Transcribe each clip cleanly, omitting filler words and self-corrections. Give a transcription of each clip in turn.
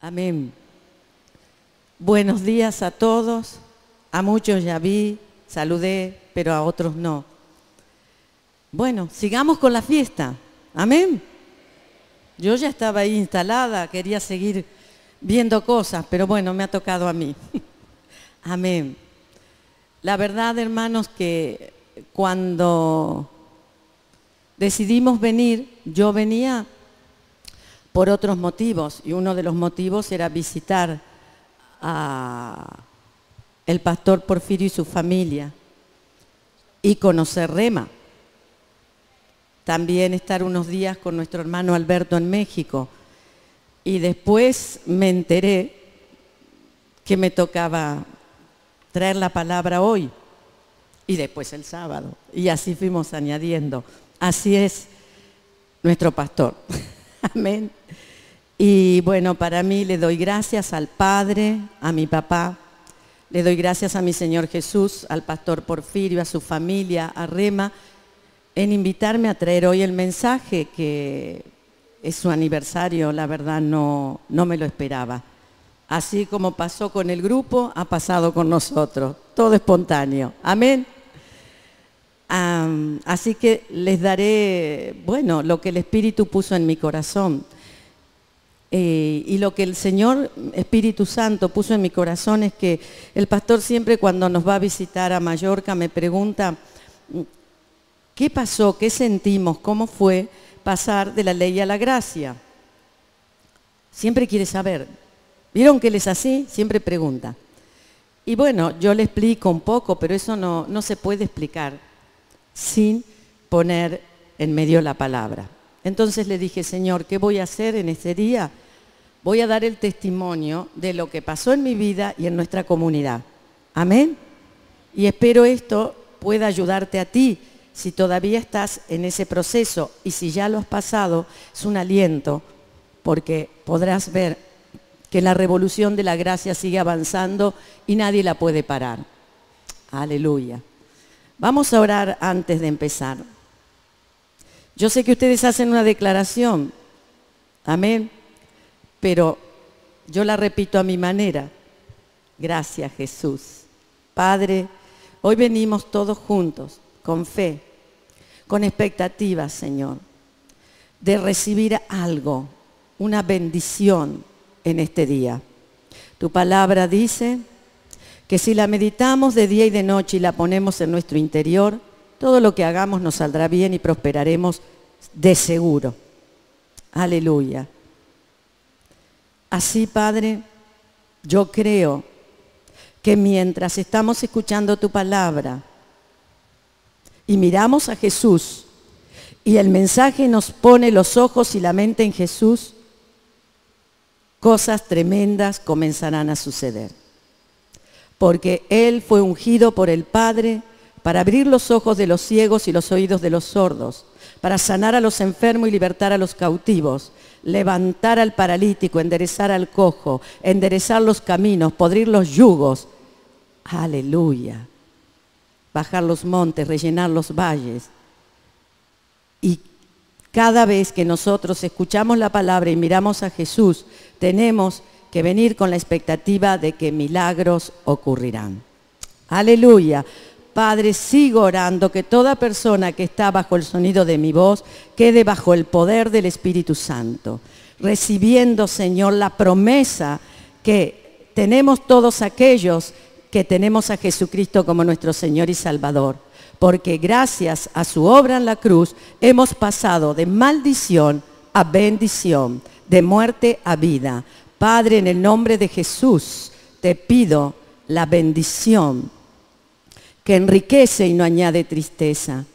Amén. Buenos días a todos. A muchos ya vi, saludé, pero a otros no. Bueno, sigamos con la fiesta. Amén. Yo ya estaba ahí instalada, quería seguir viendo cosas, pero bueno, me ha tocado a mí. Amén. La verdad, hermanos, que cuando decidimos venir, yo venía por otros motivos, y uno de los motivos era visitar a el pastor Porfirio y su familia y conocer Rema. También estar unos días con nuestro hermano Alberto en México. Y después me enteré que me tocaba traer la palabra hoy y después el sábado. Y así fuimos añadiendo. Así es nuestro pastor. Amén. Y bueno, para mí le doy gracias al Padre, a mi papá, le doy gracias a mi Señor Jesús, al pastor Porfirio, a su familia, a Rema, en invitarme a traer hoy el mensaje, que es su aniversario. La verdad no me lo esperaba. Así como pasó con el grupo, ha pasado con nosotros, todo espontáneo. Amén. Así que les daré, bueno, lo que el Espíritu puso en mi corazón. Y lo que el Señor Espíritu Santo puso en mi corazón es que el pastor siempre cuando nos va a visitar a Mallorca me pregunta ¿qué pasó? ¿Qué sentimos? ¿Cómo fue pasar de la ley a la gracia? Siempre quiere saber. ¿Vieron que él es así? Siempre pregunta. Y bueno, yo le explico un poco, pero eso no se puede explicar sin poner en medio la palabra. Entonces le dije, Señor, ¿qué voy a hacer en este día? Voy a dar el testimonio de lo que pasó en mi vida y en nuestra comunidad. Amén. Y espero esto pueda ayudarte a ti, si todavía estás en ese proceso, y si ya lo has pasado, es un aliento, porque podrás ver que la revolución de la gracia sigue avanzando y nadie la puede parar. Aleluya. Vamos a orar antes de empezar. Yo sé que ustedes hacen una declaración, amén, pero yo la repito a mi manera. Gracias, Jesús. Padre, hoy venimos todos juntos, con fe, con expectativas, Señor, de recibir algo, una bendición en este día. Tu palabra dice que si la meditamos de día y de noche y la ponemos en nuestro interior, todo lo que hagamos nos saldrá bien y prosperaremos de seguro. Aleluya. Así, Padre, yo creo que mientras estamos escuchando tu palabra y miramos a Jesús y el mensaje nos pone los ojos y la mente en Jesús, cosas tremendas comenzarán a suceder. Porque Él fue ungido por el Padre para abrir los ojos de los ciegos y los oídos de los sordos, para sanar a los enfermos y libertar a los cautivos, levantar al paralítico, enderezar al cojo, enderezar los caminos, podrir los yugos. Aleluya. Bajar los montes, rellenar los valles. Y cada vez que nosotros escuchamos la palabra y miramos a Jesús, tenemos que venir con la expectativa de que milagros ocurrirán. Aleluya. Padre, sigo orando que toda persona que está bajo el sonido de mi voz quede bajo el poder del Espíritu Santo, recibiendo, Señor, la promesa que tenemos todos aquellos que tenemos a Jesucristo como nuestro Señor y Salvador, porque gracias a su obra en la cruz hemos pasado de maldición a bendición, de muerte a vida. Padre, en el nombre de Jesús, te pido la bendición que enriquece y no añade tristeza.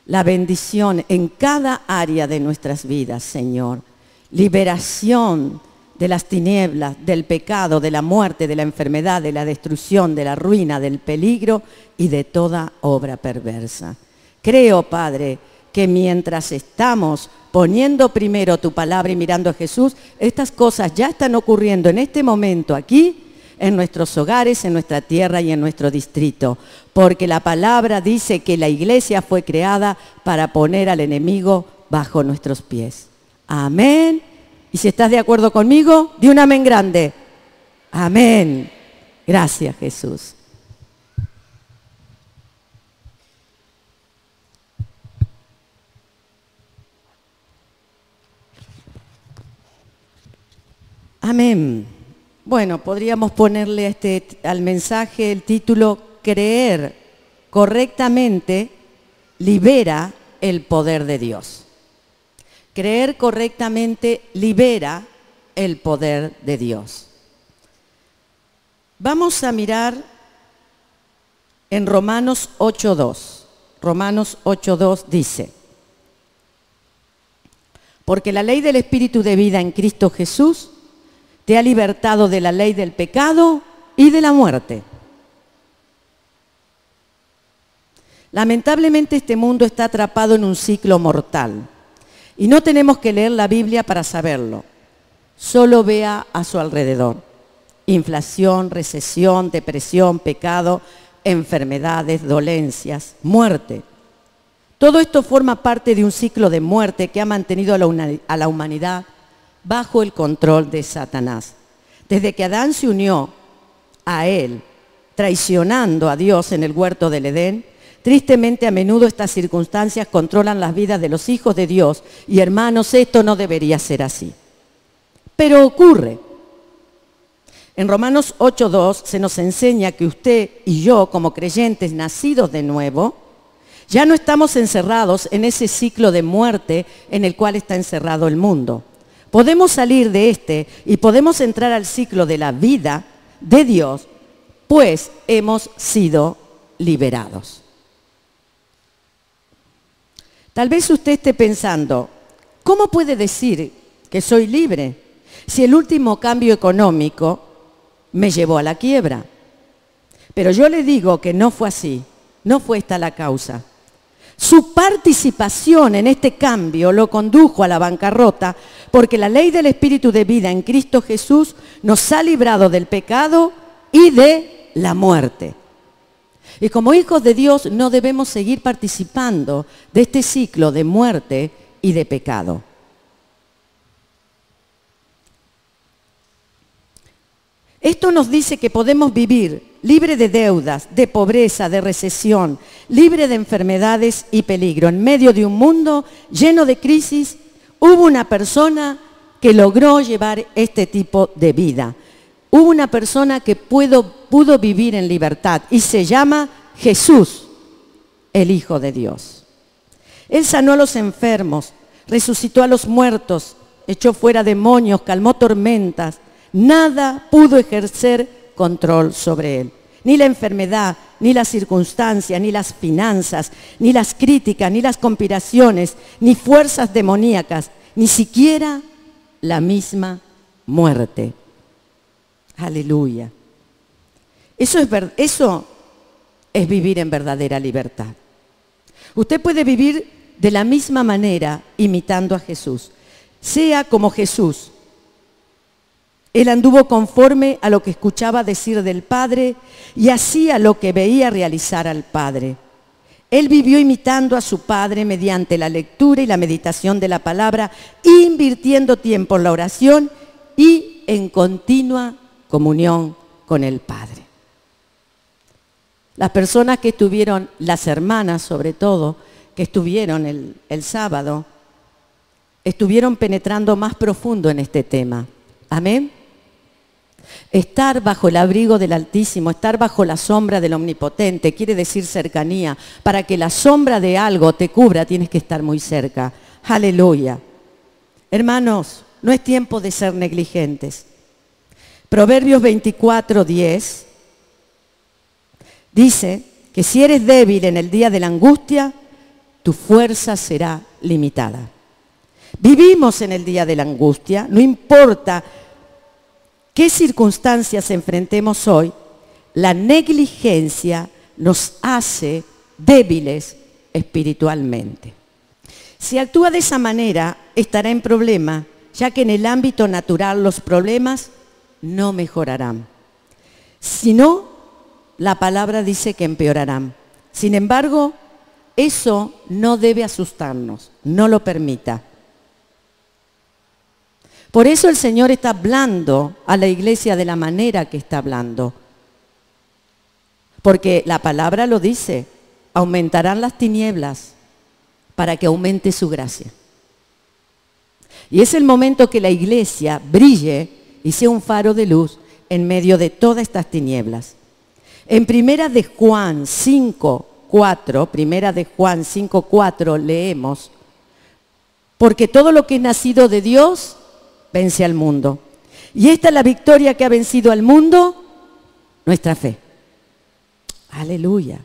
La bendición en cada área de nuestras vidas, Señor. Liberación de las tinieblas, del pecado, de la muerte, de la enfermedad, de la destrucción, de la ruina, del peligro y de toda obra perversa. Creo, Padre, que mientras estamos poniendo primero tu palabra y mirando a Jesús, estas cosas ya están ocurriendo en este momento aquí, en nuestros hogares, en nuestra tierra y en nuestro distrito. Porque la palabra dice que la iglesia fue creada para poner al enemigo bajo nuestros pies. Amén Y si estás de acuerdo conmigo, di un amén grande. Amén. Gracias, Jesús. Amén. Bueno, podríamos ponerle al mensaje el título: creer correctamente libera el poder de Dios. Creer correctamente libera el poder de Dios. Vamos a mirar en Romanos 8:2. Romanos 8:2 dice: porque la ley del Espíritu de vida en Cristo Jesús te ha libertado de la ley del pecado y de la muerte. Lamentablemente este mundo está atrapado en un ciclo mortal y no tenemos que leer la Biblia para saberlo. Solo vea a su alrededor: inflación, recesión, depresión, pecado, enfermedades, dolencias, muerte. Todo esto forma parte de un ciclo de muerte que ha mantenido a la humanidad bajo el control de Satanás. Desde que Adán se unió a él, traicionando a Dios en el huerto del Edén, tristemente a menudo estas circunstancias controlan las vidas de los hijos de Dios. Y hermanos, esto no debería ser así. Pero ocurre. En Romanos 8:2 se nos enseña que usted y yo, como creyentes nacidos de nuevo, ya no estamos encerrados en ese ciclo de muerte en el cual está encerrado el mundo. Podemos salir de y podemos entrar al ciclo de la vida de Dios, pues hemos sido liberados. Tal vez usted esté pensando: ¿cómo puede decir que soy libre si el último cambio económico me llevó a la quiebra? Pero yo le digo que no fue así, no fue esta la causa. Su participación en este cambio lo condujo a la bancarrota, porque la ley del Espíritu de vida en Cristo Jesús nos ha librado del pecado y de la muerte. Y como hijos de Dios no debemos seguir participando de este ciclo de muerte y de pecado. Esto nos dice que podemos vivir libre de deudas, de pobreza, de recesión, libre de enfermedades y peligro. En medio de un mundo lleno de crisis, hubo una persona que logró llevar este tipo de vida. Hubo una persona que pudo vivir en libertad y se llama Jesús, el Hijo de Dios. Él sanó a los enfermos, resucitó a los muertos, echó fuera demonios, calmó tormentas. Nada pudo ejercer control sobre él. Ni la enfermedad, ni las circunstancias, ni las finanzas, ni las críticas, ni las conspiraciones, ni fuerzas demoníacas, ni siquiera la misma muerte. Aleluya. Eso es vivir en verdadera libertad. Usted puede vivir de la misma manera imitando a Jesús. Sea como Jesús. Él anduvo conforme a lo que escuchaba decir del Padre y hacía lo que veía realizar al Padre. Él vivió imitando a su Padre mediante la lectura y la meditación de la palabra, invirtiendo tiempo en la oración y en continua comunión con el Padre. Las personas que estuvieron, las hermanas sobre todo, que estuvieron el sábado, estuvieron penetrando más profundo en este tema. Amén. Estar bajo el abrigo del Altísimo, estar bajo la sombra del Omnipotente, quiere decir cercanía. Para que la sombra de algo te cubra, tienes que estar muy cerca. Aleluya. Hermanos, no es tiempo de ser negligentes. Proverbios 24:10 dice que si eres débil en el día de la angustia, tu fuerza será limitada. Vivimos en el día de la angustia, no importa qué circunstancias enfrentemos hoy, la negligencia nos hace débiles espiritualmente. Si actúa de esa manera, estará en problema, ya que en el ámbito natural los problemas no mejorarán. Si no, la palabra dice que empeorarán. Sin embargo, eso no debe asustarnos, no lo permita. Por eso el Señor está hablando a la iglesia de la manera que está hablando. Porque la palabra lo dice, aumentarán las tinieblas para que aumente su gracia. Y es el momento que la iglesia brille y sea un faro de luz en medio de todas estas tinieblas. En Primera de Juan 5:4 leemos: porque todo lo que es nacido de Dios vence al mundo. Y esta es la victoria que ha vencido al mundo, nuestra fe. Aleluya.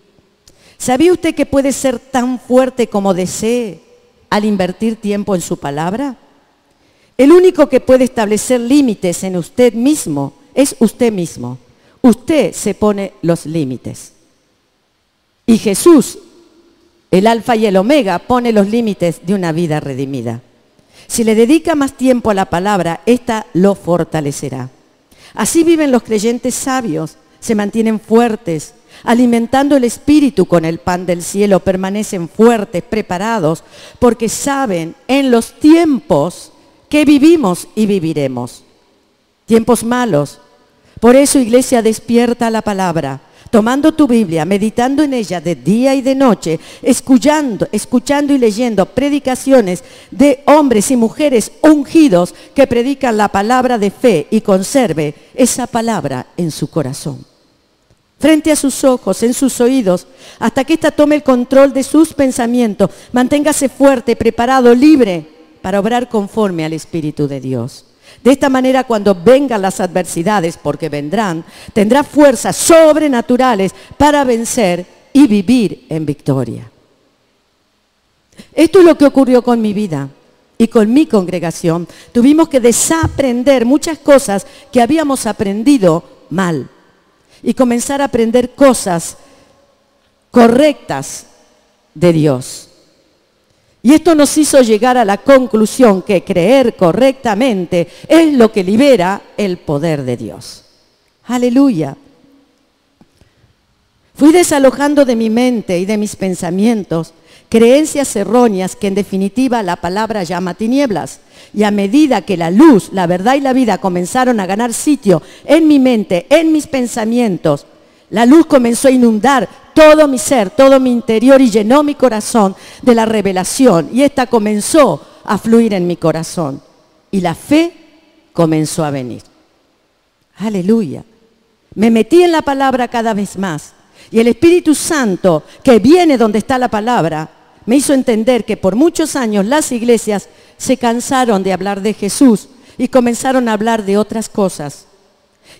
¿Sabía usted que puede ser tan fuerte como desee al invertir tiempo en su palabra? El único que puede establecer límites en usted mismo es usted mismo. Usted se pone los límites. Y Jesús, el alfa y el omega, pone los límites de una vida redimida. Si le dedica más tiempo a la palabra, esta lo fortalecerá. Así viven los creyentes sabios, se mantienen fuertes, alimentando el espíritu con el pan del cielo, permanecen fuertes, preparados, porque saben en los tiempos que vivimos y viviremos. Tiempos malos. Por eso, iglesia, despierta a la palabra, tomando tu Biblia, meditando en ella de día y de noche, escuchando y leyendo predicaciones de hombres y mujeres ungidos que predican la palabra de fe y conserve esa palabra en su corazón. Frente a sus ojos, en sus oídos, hasta que ésta tome el control de sus pensamientos. Manténgase fuerte, preparado, libre para obrar conforme al Espíritu de Dios. De esta manera, cuando vengan las adversidades, porque vendrán, tendrá fuerzas sobrenaturales para vencer y vivir en victoria. Esto es lo que ocurrió con mi vida y con mi congregación. Tuvimos que desaprender muchas cosas que habíamos aprendido mal y comenzar a aprender cosas correctas de Dios. Y esto nos hizo llegar a la conclusión que creer correctamente es lo que libera el poder de Dios. Aleluya. Fui desalojando de mi mente y de mis pensamientos creencias erróneas que en definitiva la palabra llama tinieblas. Y a medida que la luz, la verdad y la vida comenzaron a ganar sitio en mi mente, en mis pensamientos, la luz comenzó a inundar todo mi ser, todo mi interior y llenó mi corazón de la revelación. Y esta comenzó a fluir en mi corazón. Y la fe comenzó a venir. Aleluya. Me metí en la palabra cada vez más. Y el Espíritu Santo, que viene donde está la palabra, me hizo entender que por muchos años las iglesias se cansaron de hablar de Jesús y comenzaron a hablar de otras cosas,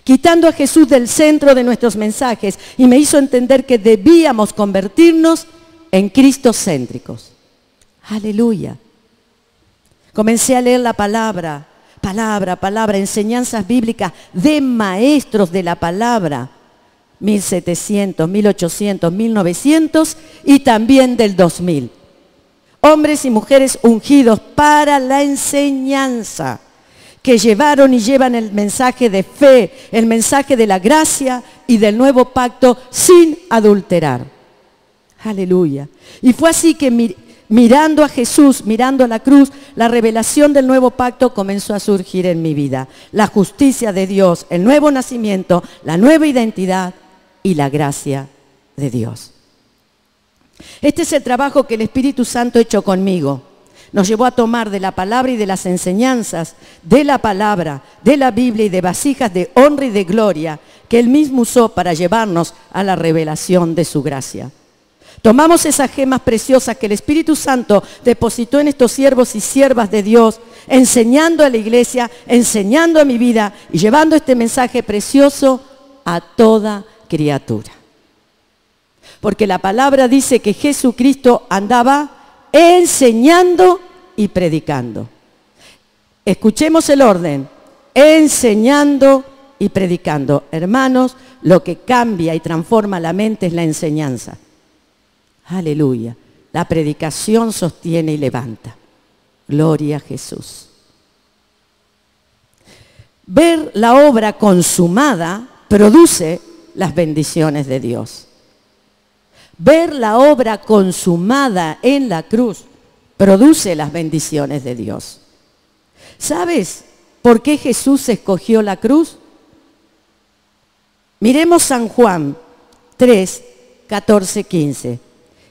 quitando a Jesús del centro de nuestros mensajes, y me hizo entender que debíamos convertirnos en cristocéntricos. Aleluya. Comencé a leer la palabra, enseñanzas bíblicas de maestros de la palabra, 1700, 1800, 1900 y también del 2000. Hombres y mujeres ungidos para la enseñanza, que llevaron y llevan el mensaje de fe, el mensaje de la gracia y del nuevo pacto sin adulterar. Aleluya. Y fue así que mirando a Jesús, mirando a la cruz, la revelación del nuevo pacto comenzó a surgir en mi vida. La justicia de Dios, el nuevo nacimiento, la nueva identidad y la gracia de Dios. Este es el trabajo que el Espíritu Santo ha hecho conmigo. Nos llevó a tomar de la palabra y de las enseñanzas de la palabra, de la Biblia y de vasijas de honra y de gloria que Él mismo usó para llevarnos a la revelación de su gracia. Tomamos esas gemas preciosas que el Espíritu Santo depositó en estos siervos y siervas de Dios, enseñando a la iglesia, enseñando a mi vida y llevando este mensaje precioso a toda criatura. Porque la palabra dice que Jesucristo andaba enseñando y predicando. Escuchemos el orden: enseñando y predicando. Hermanos, lo que cambia y transforma la mente es la enseñanza. Aleluya. La predicación sostiene y levanta. Gloria a Jesús. Ver la obra consumada produce las bendiciones de Dios. Ver la obra consumada en la cruz produce las bendiciones de Dios. ¿Sabes? ¿Por qué Jesús escogió la cruz? Miremos San Juan 3, 14, 15.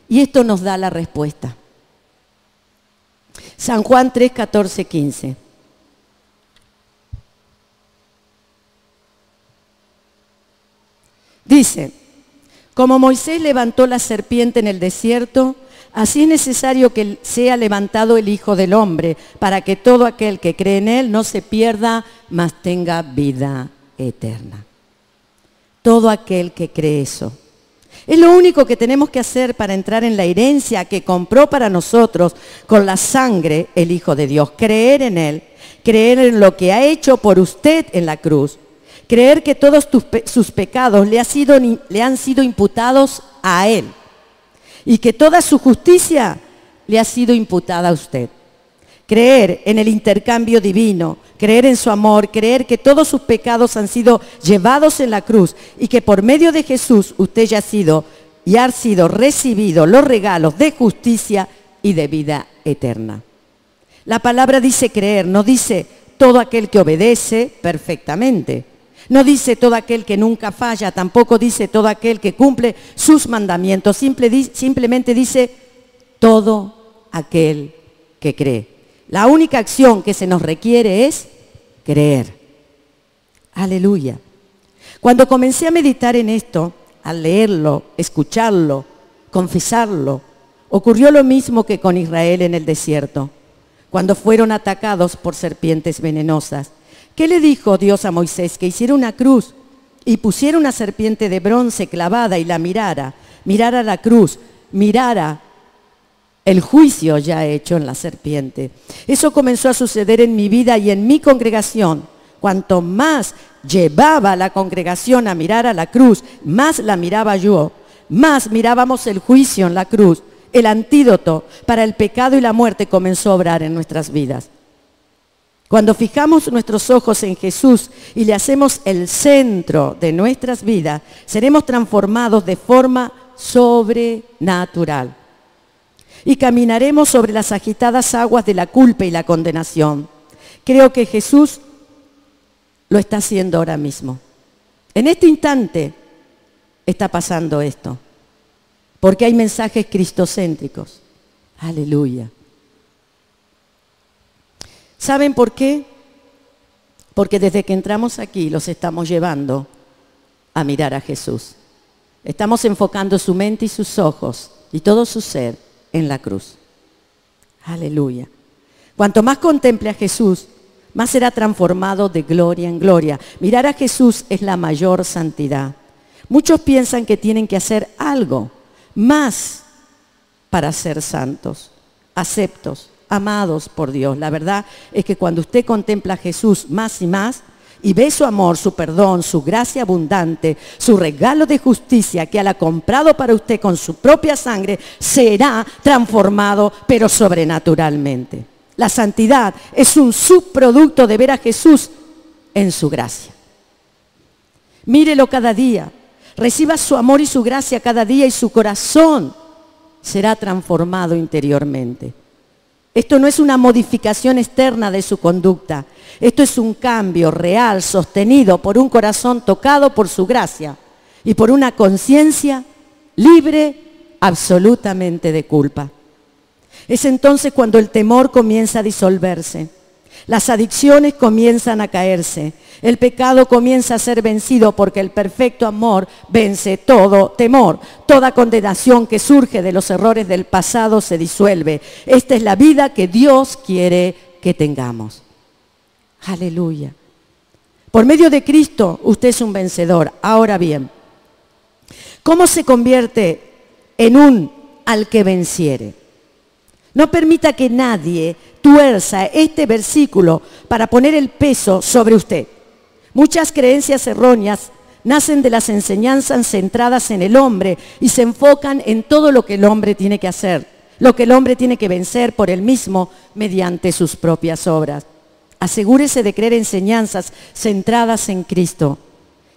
Y esto nos da la respuesta. San Juan 3, 14, 15. Dice, como Moisés levantó la serpiente en el desierto, así es necesario que sea levantado el Hijo del Hombre, para que todo aquel que cree en Él no se pierda, mas tenga vida eterna. Todo aquel que cree eso. Es lo único que tenemos que hacer para entrar en la herencia que compró para nosotros con la sangre el Hijo de Dios. Creer en Él, creer en lo que ha hecho por usted en la cruz. Creer que todos sus pecados le han sido imputados a Él y que toda su justicia le ha sido imputada a usted. Creer en el intercambio divino, creer en su amor, creer que todos sus pecados han sido llevados en la cruz y que por medio de Jesús usted ya ha sido recibido los regalos de justicia y de vida eterna. La palabra dice creer, no dice todo aquel que obedece perfectamente. No dice todo aquel que nunca falla, tampoco dice todo aquel que cumple sus mandamientos. Simplemente dice todo aquel que cree. La única acción que se nos requiere es creer. Aleluya. Cuando comencé a meditar en esto, al leerlo, escucharlo, confesarlo, ocurrió lo mismo que con Israel en el desierto, cuando fueron atacados por serpientes venenosas. ¿Qué le dijo Dios a Moisés? Que hiciera una cruz y pusiera una serpiente de bronce clavada y la mirara la cruz, mirara el juicio ya hecho en la serpiente. Eso comenzó a suceder en mi vida y en mi congregación. Cuanto más llevaba la congregación a mirar a la cruz, más la miraba yo, más mirábamos el juicio en la cruz. El antídoto para el pecado y la muerte comenzó a obrar en nuestras vidas. Cuando fijamos nuestros ojos en Jesús y le hacemos el centro de nuestras vidas, seremos transformados de forma sobrenatural. Y caminaremos sobre las agitadas aguas de la culpa y la condenación. Creo que Jesús lo está haciendo ahora mismo. En este instante está pasando esto. Porque hay mensajes cristocéntricos. Aleluya. ¿Saben por qué? Porque desde que entramos aquí los estamos llevando a mirar a Jesús. Estamos enfocando su mente y sus ojos y todo su ser en la cruz. Aleluya. Cuanto más contemple a Jesús, más será transformado de gloria en gloria. Mirar a Jesús es la mayor santidad. Muchos piensan que tienen que hacer algo más para ser santos, aceptos, amados por Dios. La verdad es que cuando usted contempla a Jesús más y más y ve su amor, su perdón, su gracia abundante, su regalo de justicia que Él ha comprado para usted con su propia sangre, será transformado pero sobrenaturalmente. La santidad es un subproducto de ver a Jesús en su gracia. Mírelo cada día, reciba su amor y su gracia cada día y su corazón será transformado interiormente. Esto no es una modificación externa de su conducta. Esto es un cambio real, sostenido por un corazón tocado por su gracia y por una conciencia libre absolutamente de culpa. Es entonces cuando el temor comienza a disolverse, las adicciones comienzan a caerse, el pecado comienza a ser vencido porque el perfecto amor vence todo temor. Toda condenación que surge de los errores del pasado se disuelve. Esta es la vida que Dios quiere que tengamos. Aleluya. Por medio de Cristo usted es un vencedor. Ahora bien, ¿cómo se convierte en un al que venciere? No permita que nadie tuerza este versículo para poner el peso sobre usted. Muchas creencias erróneas nacen de las enseñanzas centradas en el hombre y se enfocan en todo lo que el hombre tiene que hacer, lo que el hombre tiene que vencer por él mismo mediante sus propias obras. Asegúrese de creer enseñanzas centradas en Cristo,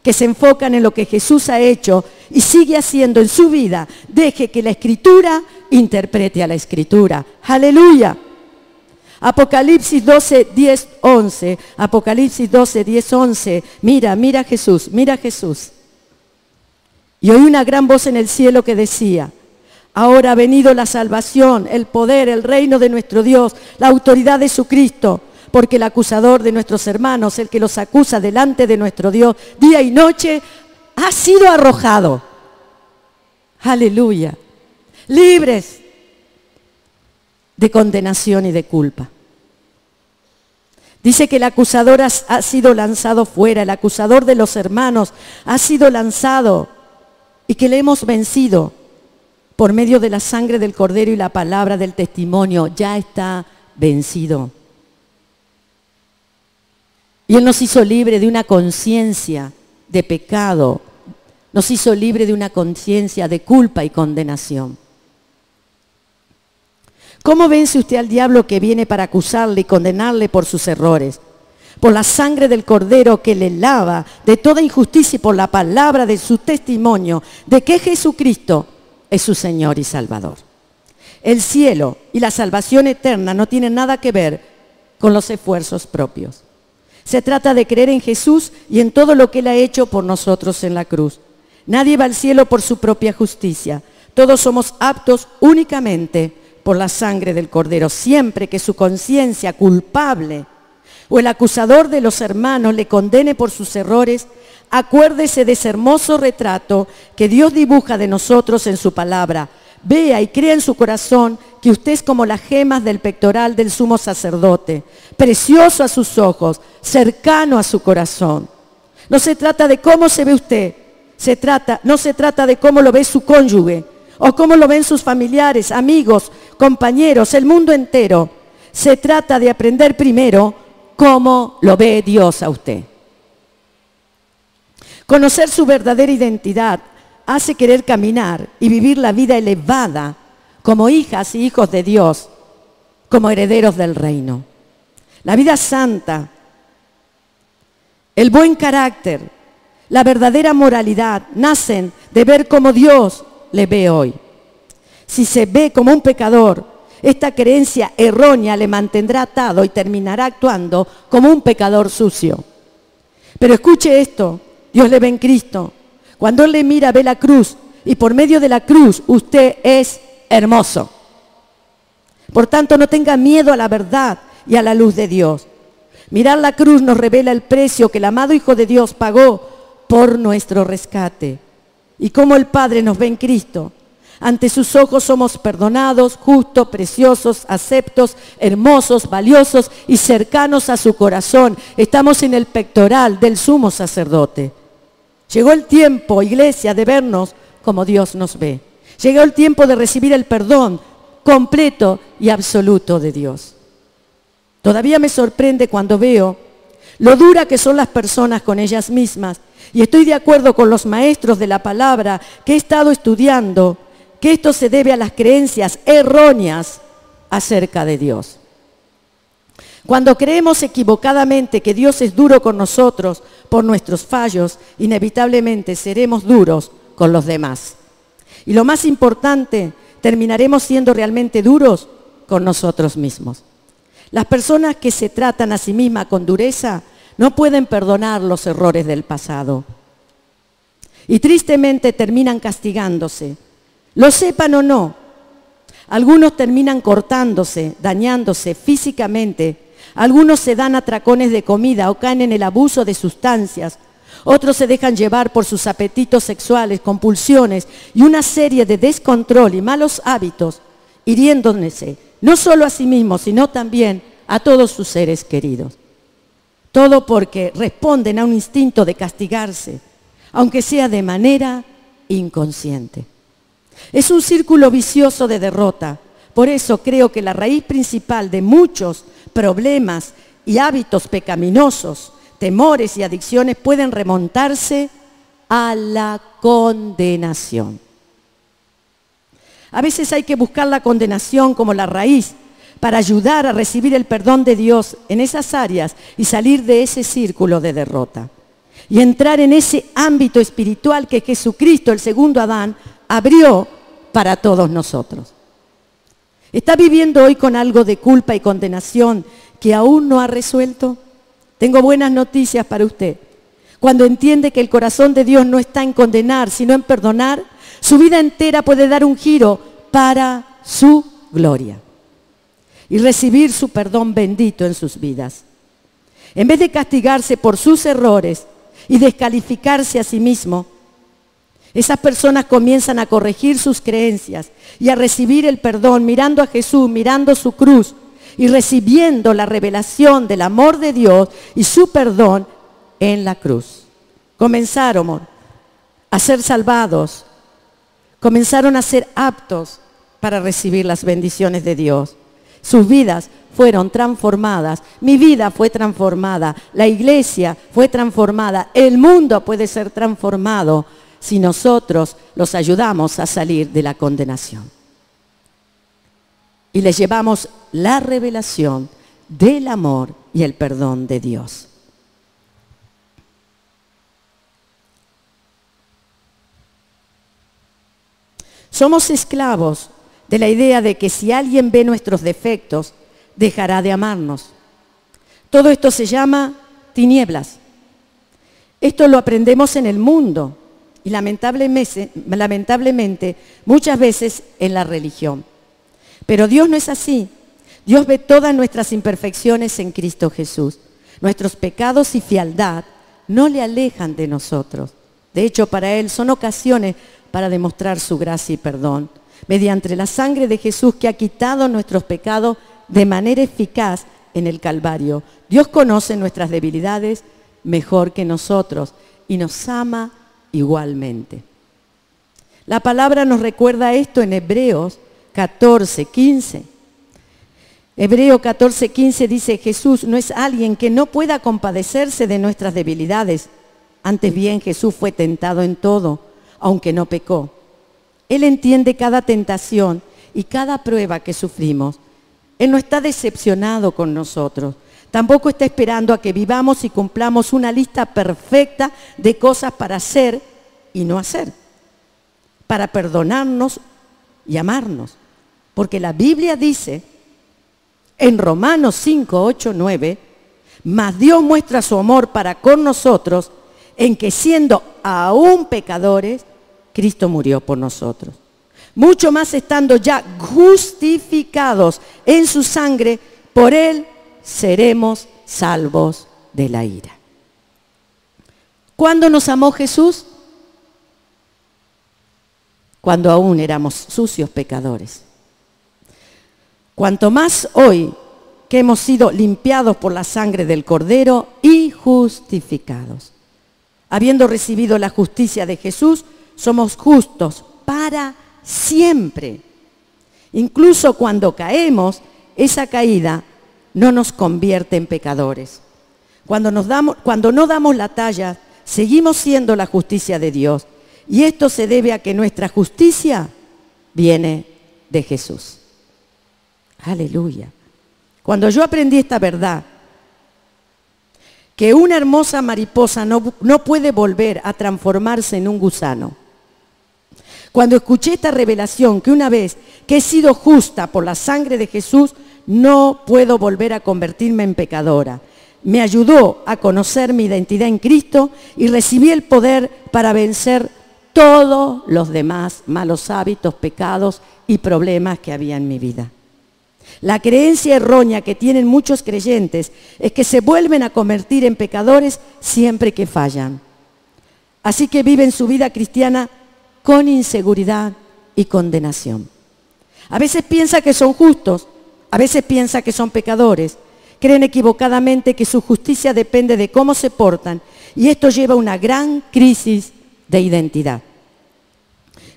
que se enfocan en lo que Jesús ha hecho y sigue haciendo en su vida. Deje que la Escritura interprete a la Escritura. ¡Aleluya! Apocalipsis 12, 10, 11. Apocalipsis 12, 10, 11. Mira, mira a Jesús, mira a Jesús. Y oí una gran voz en el cielo que decía: ahora ha venido la salvación, el poder, el reino de nuestro Dios, la autoridad de su Cristo, porque el acusador de nuestros hermanos, el que los acusa delante de nuestro Dios día y noche, ha sido arrojado. Aleluya. Libres de condenación y de culpa. Dice que el acusador ha sido lanzado fuera, el acusador de los hermanos ha sido lanzado y que le hemos vencido por medio de la sangre del Cordero y la palabra del testimonio. Ya está vencido. Y Él nos hizo libre de una conciencia de pecado, nos hizo libre de una conciencia de culpa y condenación. ¿Cómo vence usted al diablo que viene para acusarle y condenarle por sus errores? Por la sangre del Cordero que le lava de toda injusticia y por la palabra de su testimonio de que Jesucristo es su Señor y Salvador. El cielo y la salvación eterna no tienen nada que ver con los esfuerzos propios. Se trata de creer en Jesús y en todo lo que Él ha hecho por nosotros en la cruz. Nadie va al cielo por su propia justicia. Todos somos aptos únicamente por la sangre del Cordero, siempre que su conciencia culpable o el acusador de los hermanos le condene por sus errores. Acuérdese de ese hermoso retrato que Dios dibuja de nosotros en su palabra. Vea y crea en su corazón que usted es como las gemas del pectoral del sumo sacerdote, precioso a sus ojos, cercano a su corazón. No se trata de cómo se ve usted, no se trata de cómo lo ve su cónyuge o cómo lo ven sus familiares, amigos, compañeros, el mundo entero. Se trata de aprender primero cómo lo ve Dios a usted. Conocer su verdadera identidad hace querer caminar y vivir la vida elevada como hijas y hijos de Dios, como herederos del reino. La vida santa, el buen carácter, la verdadera moralidad nacen de ver cómo Dios le ve hoy. Si se ve como un pecador, esta creencia errónea le mantendrá atado y terminará actuando como un pecador sucio. Pero escuche esto, Dios le ve en Cristo. Cuando Él le mira, ve la cruz y por medio de la cruz usted es hermoso. Por tanto, no tenga miedo a la verdad y a la luz de Dios. Mirar la cruz nos revela el precio que el amado Hijo de Dios pagó por nuestro rescate. Y cómo el Padre nos ve en Cristo. Ante sus ojos somos perdonados, justos, preciosos, aceptos, hermosos, valiosos y cercanos a su corazón. Estamos en el pectoral del sumo sacerdote. Llegó el tiempo, iglesia, de vernos como Dios nos ve. Llegó el tiempo de recibir el perdón completo y absoluto de Dios. Todavía me sorprende cuando veo lo dura que son las personas con ellas mismas. Y estoy de acuerdo con los maestros de la palabra que he estado estudiando, que esto se debe a las creencias erróneas acerca de Dios. Cuando creemos equivocadamente que Dios es duro con nosotros por nuestros fallos, inevitablemente seremos duros con los demás. Y lo más importante, terminaremos siendo realmente duros con nosotros mismos. Las personas que se tratan a sí mismas con dureza no pueden perdonar los errores del pasado. Y tristemente terminan castigándose. Lo sepan o no, algunos terminan cortándose, dañándose físicamente. Algunos se dan atracones de comida o caen en el abuso de sustancias. Otros se dejan llevar por sus apetitos sexuales, compulsiones y una serie de descontrol y malos hábitos, hiriéndose no solo a sí mismos, sino también a todos sus seres queridos. Todo porque responden a un instinto de castigarse, aunque sea de manera inconsciente. Es un círculo vicioso de derrota. Por eso creo que la raíz principal de muchos problemas y hábitos pecaminosos, temores y adicciones pueden remontarse a la condenación. A veces hay que buscar la condenación como la raíz para ayudar a recibir el perdón de Dios en esas áreas y salir de ese círculo de derrota. Y entrar en ese ámbito espiritual que Jesucristo, el segundo Adán, abrió para todos nosotros. ¿Está viviendo hoy con algo de culpa y condenación que aún no ha resuelto? Tengo buenas noticias para usted. Cuando entiende que el corazón de Dios no está en condenar, sino en perdonar, su vida entera puede dar un giro para su gloria y recibir su perdón bendito en sus vidas. En vez de castigarse por sus errores y descalificarse a sí mismo, esas personas comienzan a corregir sus creencias y a recibir el perdón mirando a Jesús, mirando su cruz y recibiendo la revelación del amor de Dios y su perdón en la cruz. Comenzaron a ser salvados, comenzaron a ser aptos para recibir las bendiciones de Dios. Sus vidas fueron transformadas, mi vida fue transformada, la iglesia fue transformada, el mundo puede ser transformado si nosotros los ayudamos a salir de la condenación. Y les llevamos la revelación del amor y el perdón de Dios. Somos esclavos de la idea de que si alguien ve nuestros defectos, dejará de amarnos. Todo esto se llama tinieblas. Esto lo aprendemos en el mundo y lamentablemente muchas veces en la religión. Pero Dios no es así. Dios ve todas nuestras imperfecciones en Cristo Jesús. Nuestros pecados y fealdad no le alejan de nosotros. De hecho, para Él son ocasiones para demostrar su gracia y perdón, mediante la sangre de Jesús que ha quitado nuestros pecados de manera eficaz en el Calvario. Dios conoce nuestras debilidades mejor que nosotros y nos ama igualmente. La palabra nos recuerda esto en Hebreos 14:15. Hebreo 14:15 dice: Jesús no es alguien que no pueda compadecerse de nuestras debilidades. Antes bien, Jesús fue tentado en todo, aunque no pecó. Él entiende cada tentación y cada prueba que sufrimos. Él no está decepcionado con nosotros. Tampoco está esperando a que vivamos y cumplamos una lista perfecta de cosas para hacer y no hacer, para perdonarnos y amarnos. Porque la Biblia dice en Romanos 5, 8, 9, mas Dios muestra su amor para con nosotros en que siendo aún pecadores, Cristo murió por nosotros. Mucho más estando ya justificados en su sangre, por Él seremos salvos de la ira. ¿Cuándo nos amó Jesús? Cuando aún éramos sucios pecadores. Cuanto más hoy que hemos sido limpiados por la sangre del Cordero y justificados. Habiendo recibido la justicia de Jesús, somos justos para siempre. Incluso cuando caemos, esa caída no nos convierte en pecadores. Cuando no damos la talla, seguimos siendo la justicia de Dios. Y esto se debe a que nuestra justicia viene de Jesús. Aleluya. Cuando yo aprendí esta verdad, que una hermosa mariposa no puede volver a transformarse en un gusano. Cuando escuché esta revelación, que una vez que he sido justa por la sangre de Jesús, no puedo volver a convertirme en pecadora. Me ayudó a conocer mi identidad en Cristo y recibí el poder para vencer todos los demás malos hábitos, pecados y problemas que había en mi vida. La creencia errónea que tienen muchos creyentes es que se vuelven a convertir en pecadores siempre que fallan. Así que viven su vida cristiana con inseguridad y condenación. A veces piensan que son justos, a veces piensan que son pecadores. Creen equivocadamente que su justicia depende de cómo se portan y esto lleva a una gran crisis de identidad.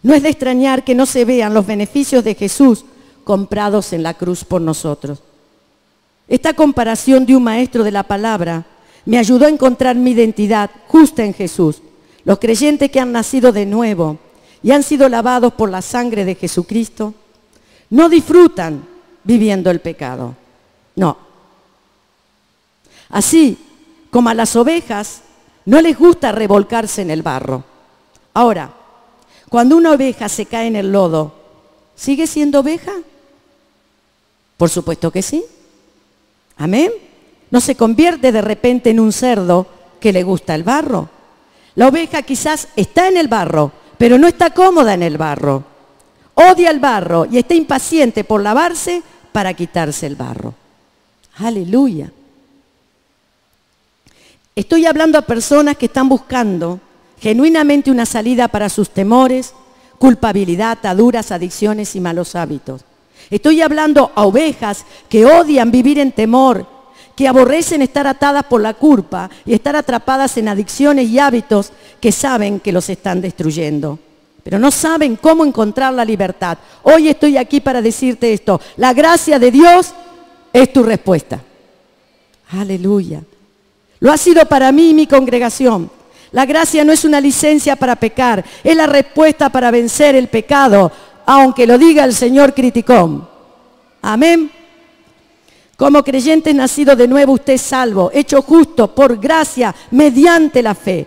No es de extrañar que no se vean los beneficios de Jesús comprados en la cruz por nosotros. Esta comparación de un maestro de la palabra me ayudó a encontrar mi identidad justa en Jesús. Los creyentes que han nacido de nuevo y han sido lavados por la sangre de Jesucristo no disfrutan viviendo el pecado. No. Así como a las ovejas no les gusta revolcarse en el barro. Ahora, cuando una oveja se cae en el lodo, ¿sigue siendo oveja? Por supuesto que sí. Amén. No se convierte de repente en un cerdo que le gusta el barro. La oveja quizás está en el barro, pero no está cómoda en el barro. Odia el barro y está impaciente por lavarse para quitarse el barro. Aleluya. Estoy hablando a personas que están buscando genuinamente una salida para sus temores, culpabilidad, ataduras, adicciones y malos hábitos. Estoy hablando a ovejas que odian vivir en temor, que aborrecen estar atadas por la culpa y estar atrapadas en adicciones y hábitos que saben que los están destruyendo, pero no saben cómo encontrar la libertad. Hoy estoy aquí para decirte esto: la gracia de Dios es tu respuesta. Aleluya. Lo ha sido para mí y mi congregación. La gracia no es una licencia para pecar, es la respuesta para vencer el pecado, aunque lo diga el Señor criticón. Amén. Como creyente nacido de nuevo, usted es salvo, hecho justo por gracia mediante la fe.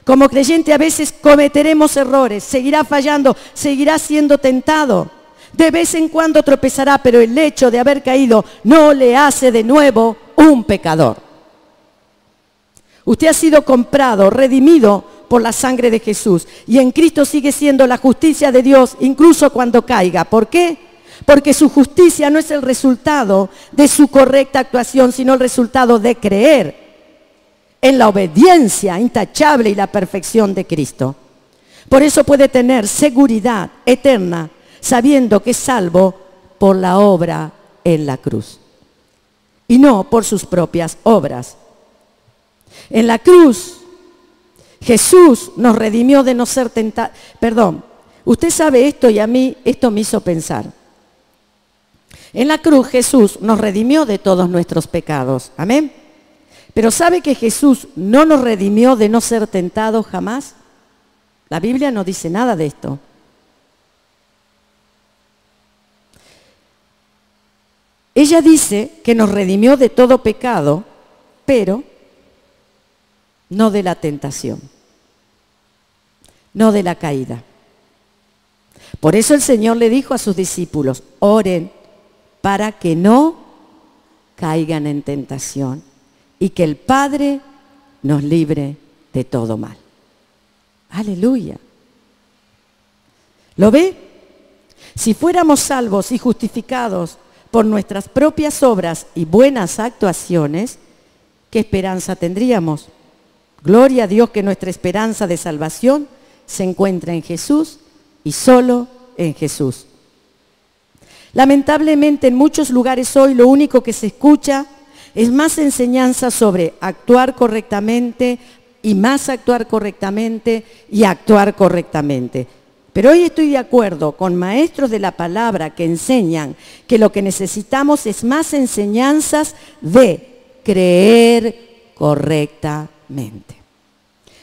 Como creyente a veces cometeremos errores, seguirá fallando, seguirá siendo tentado. De vez en cuando tropezará, pero el hecho de haber caído no le hace de nuevo un pecador. Usted ha sido comprado, redimido por la sangre de Jesús, y en Cristo sigue siendo la justicia de Dios incluso cuando caiga. ¿Por qué? Porque su justicia no es el resultado de su correcta actuación, sino el resultado de creer en la obediencia intachable y la perfección de Cristo. Por eso puede tener seguridad eterna, sabiendo que es salvo por la obra en la cruz y no por sus propias obras. En la cruz, Jesús nos redimió de no ser tentados. Perdón, usted sabe esto y a mí esto me hizo pensar. En la cruz Jesús nos redimió de todos nuestros pecados. Amén. Pero ¿sabe que Jesús no nos redimió de no ser tentados jamás? La Biblia no dice nada de esto. Ella dice que nos redimió de todo pecado, pero no de la tentación, no de la caída. Por eso el Señor le dijo a sus discípulos: oren para que no caigan en tentación y que el Padre nos libre de todo mal. Aleluya. ¿Lo ve? Si fuéramos salvos y justificados por nuestras propias obras y buenas actuaciones, ¿qué esperanza tendríamos? Gloria a Dios que nuestra esperanza de salvación se encuentra en Jesús y solo en Jesús. Lamentablemente en muchos lugares hoy lo único que se escucha es más enseñanza sobre actuar correctamente y más actuar correctamente y actuar correctamente. Pero hoy estoy de acuerdo con maestros de la palabra que enseñan que lo que necesitamos es más enseñanzas de creer correctamente.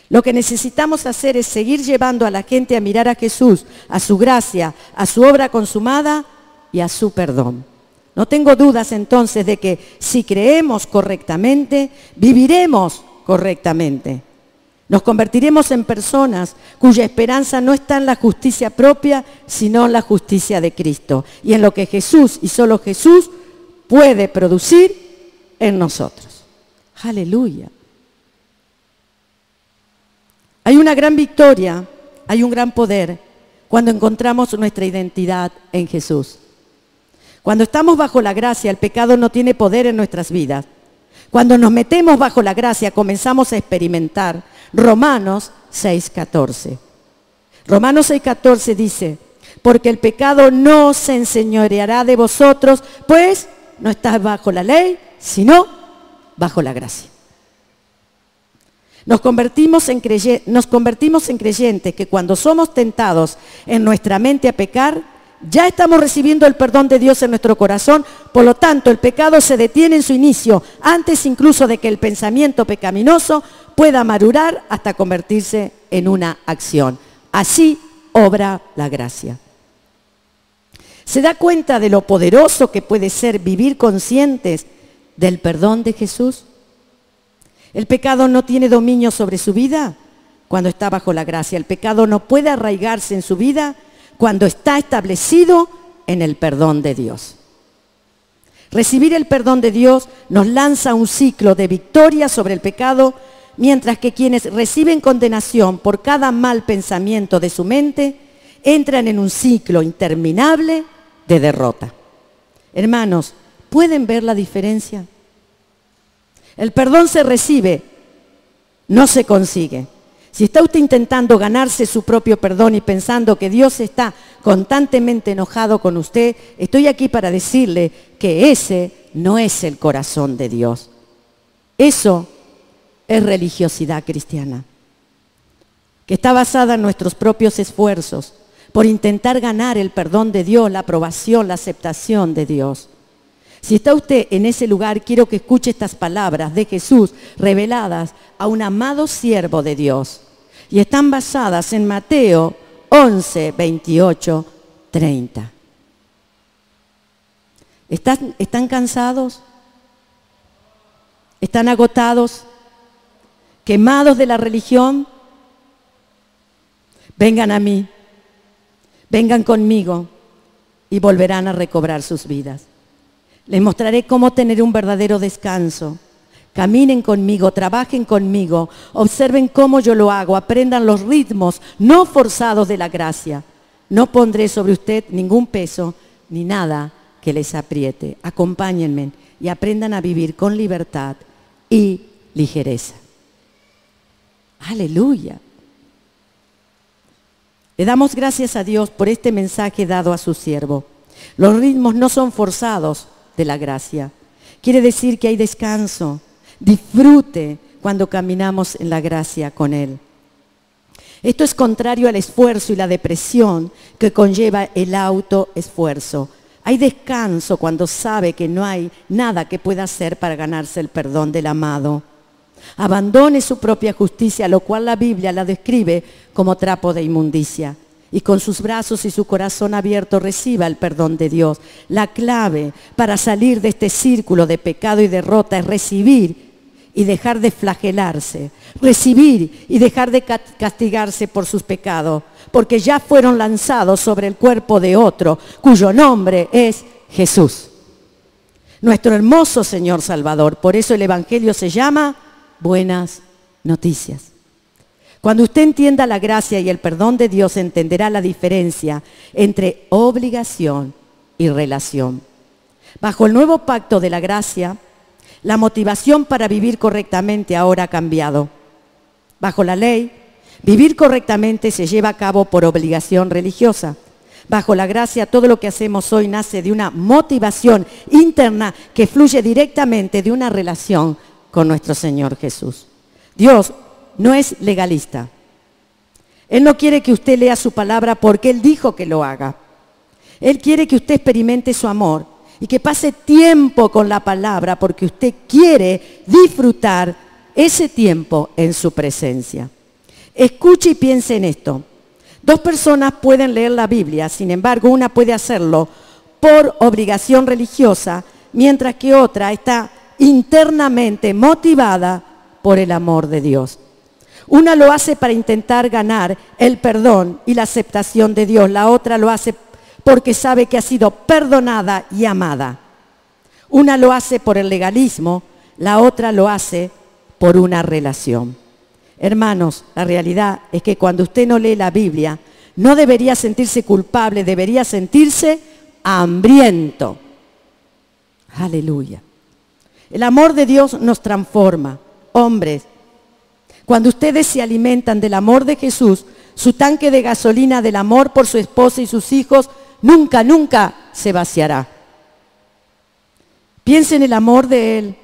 Lo que necesitamos hacer es seguir llevando a la gente a mirar a Jesús, a su gracia, a su obra consumada y a su perdón. No tengo dudas entonces de que si creemos correctamente, viviremos correctamente. Nos convertiremos en personas cuya esperanza no está en la justicia propia, sino en la justicia de Cristo y en lo que Jesús y solo Jesús puede producir en nosotros. Aleluya. Hay una gran victoria, hay un gran poder cuando encontramos nuestra identidad en Jesús. Cuando estamos bajo la gracia, el pecado no tiene poder en nuestras vidas. Cuando nos metemos bajo la gracia, comenzamos a experimentar Romanos 6:14. Romanos 6:14 dice: porque el pecado no se enseñoreará de vosotros, pues no estás bajo la ley, sino bajo la gracia. Nos convertimos en creyentes que cuando somos tentados en nuestra mente a pecar, ya estamos recibiendo el perdón de Dios en nuestro corazón. Por lo tanto, el pecado se detiene en su inicio, antes incluso de que el pensamiento pecaminoso pueda madurar hasta convertirse en una acción. Así obra la gracia. ¿Se da cuenta de lo poderoso que puede ser vivir conscientes del perdón de Jesús? El pecado no tiene dominio sobre su vida cuando está bajo la gracia. El pecado no puede arraigarse en su vida cuando está establecido en el perdón de Dios. Recibir el perdón de Dios nos lanza un ciclo de victoria sobre el pecado, mientras que quienes reciben condenación por cada mal pensamiento de su mente entran en un ciclo interminable de derrota. Hermanos, ¿pueden ver la diferencia? El perdón se recibe, no se consigue. Si está usted intentando ganarse su propio perdón y pensando que Dios está constantemente enojado con usted, estoy aquí para decirle que ese no es el corazón de Dios. Eso es religiosidad cristiana, que está basada en nuestros propios esfuerzos por intentar ganar el perdón de Dios, la aprobación, la aceptación de Dios. Si está usted en ese lugar, quiero que escuche estas palabras de Jesús reveladas a un amado siervo de Dios. Y están basadas en Mateo 11, 28, 30. ¿Están cansados? ¿Están agotados? ¿Quemados de la religión? Vengan a mí, vengan conmigo y volverán a recobrar sus vidas. Les mostraré cómo tener un verdadero descanso. Caminen conmigo, trabajen conmigo, observen cómo yo lo hago, aprendan los ritmos no forzados de la gracia. No pondré sobre usted ningún peso ni nada que les apriete. Acompáñenme y aprendan a vivir con libertad y ligereza. Aleluya. Le damos gracias a Dios por este mensaje dado a su siervo. Los ritmos no son forzados de la gracia. Quiere decir que hay descanso. Disfrute cuando caminamos en la gracia con Él. Esto es contrario al esfuerzo y la depresión que conlleva el autoesfuerzo. Hay descanso cuando sabe que no hay nada que pueda hacer para ganarse el perdón del amado. Abandone su propia justicia, lo cual la Biblia la describe como trapo de inmundicia. Y con sus brazos y su corazón abierto reciba el perdón de Dios. La clave para salir de este círculo de pecado y derrota es recibir y dejar de flagelarse. Recibir y dejar de castigarse por sus pecados, porque ya fueron lanzados sobre el cuerpo de otro, cuyo nombre es Jesús, nuestro hermoso Señor Salvador. Por eso el Evangelio se llama Buenas Noticias. Cuando usted entienda la gracia y el perdón de Dios, entenderá la diferencia entre obligación y relación. Bajo el nuevo pacto de la gracia, la motivación para vivir correctamente ahora ha cambiado. Bajo la ley, vivir correctamente se lleva a cabo por obligación religiosa. Bajo la gracia, todo lo que hacemos hoy nace de una motivación interna que fluye directamente de una relación con nuestro Señor Jesús. Dios no es legalista. Él no quiere que usted lea su palabra porque Él dijo que lo haga. Él quiere que usted experimente su amor y que pase tiempo con la palabra porque usted quiere disfrutar ese tiempo en su presencia. Escuche y piense en esto. Dos personas pueden leer la Biblia, sin embargo, una puede hacerlo por obligación religiosa, mientras que otra está internamente motivada por el amor de Dios. Una lo hace para intentar ganar el perdón y la aceptación de Dios. La otra lo hace porque sabe que ha sido perdonada y amada. Una lo hace por el legalismo, la otra lo hace por una relación. Hermanos, la realidad es que cuando usted no lee la Biblia, no debería sentirse culpable, debería sentirse hambriento. Aleluya. El amor de Dios nos transforma. Hombres, cuando ustedes se alimentan del amor de Jesús, su tanque de gasolina del amor por su esposa y sus hijos nunca, nunca se vaciará. Piense en el amor de Él.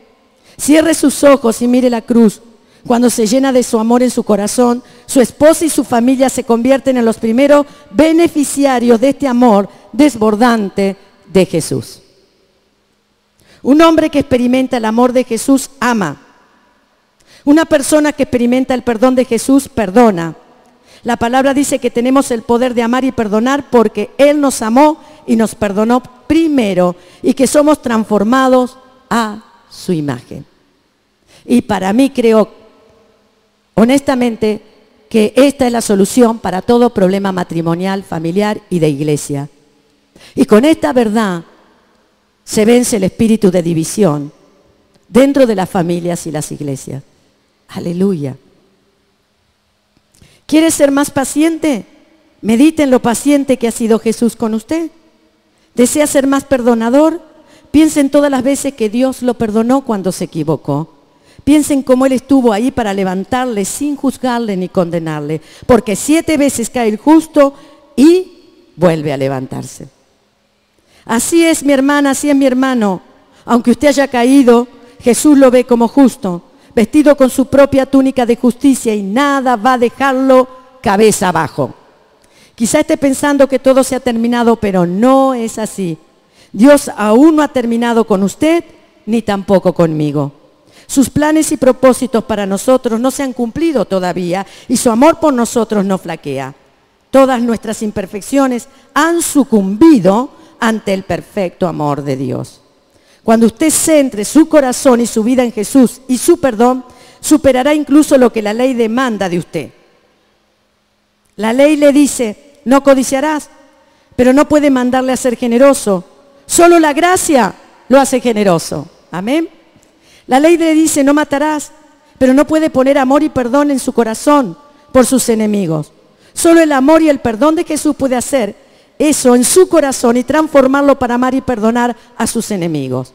Cierre sus ojos y mire la cruz. Cuando se llena de su amor en su corazón, su esposa y su familia se convierten en los primeros beneficiarios de este amor desbordante de Jesús. Un hombre que experimenta el amor de Jesús ama. Una persona que experimenta el perdón de Jesús perdona. La palabra dice que tenemos el poder de amar y perdonar porque Él nos amó y nos perdonó primero y que somos transformados a su imagen. Y para mí creo, honestamente, que esta es la solución para todo problema matrimonial, familiar y de iglesia. Y con esta verdad se vence el espíritu de división dentro de las familias y las iglesias. Aleluya. ¿Quiere ser más paciente? Medite en lo paciente que ha sido Jesús con usted. ¿Desea ser más perdonador? Piense en todas las veces que Dios lo perdonó cuando se equivocó. Piense en cómo Él estuvo ahí para levantarle sin juzgarle ni condenarle. Porque 7 veces cae el justo y vuelve a levantarse. Así es, mi hermana, así es, mi hermano. Aunque usted haya caído, Jesús lo ve como justo, vestido con su propia túnica de justicia, y nada va a dejarlo cabeza abajo. Quizá esté pensando que todo se ha terminado, pero no es así. Dios aún no ha terminado con usted, ni tampoco conmigo. Sus planes y propósitos para nosotros no se han cumplido todavía, y su amor por nosotros no flaquea. Todas nuestras imperfecciones han sucumbido ante el perfecto amor de Dios. Cuando usted centre su corazón y su vida en Jesús y su perdón, superará incluso lo que la ley demanda de usted. La ley le dice, no codiciarás, pero no puede mandarle a ser generoso. Solo la gracia lo hace generoso. Amén. La ley le dice, no matarás, pero no puede poner amor y perdón en su corazón por sus enemigos. Solo el amor y el perdón de Jesús puede hacer eso en su corazón y transformarlo para amar y perdonar a sus enemigos.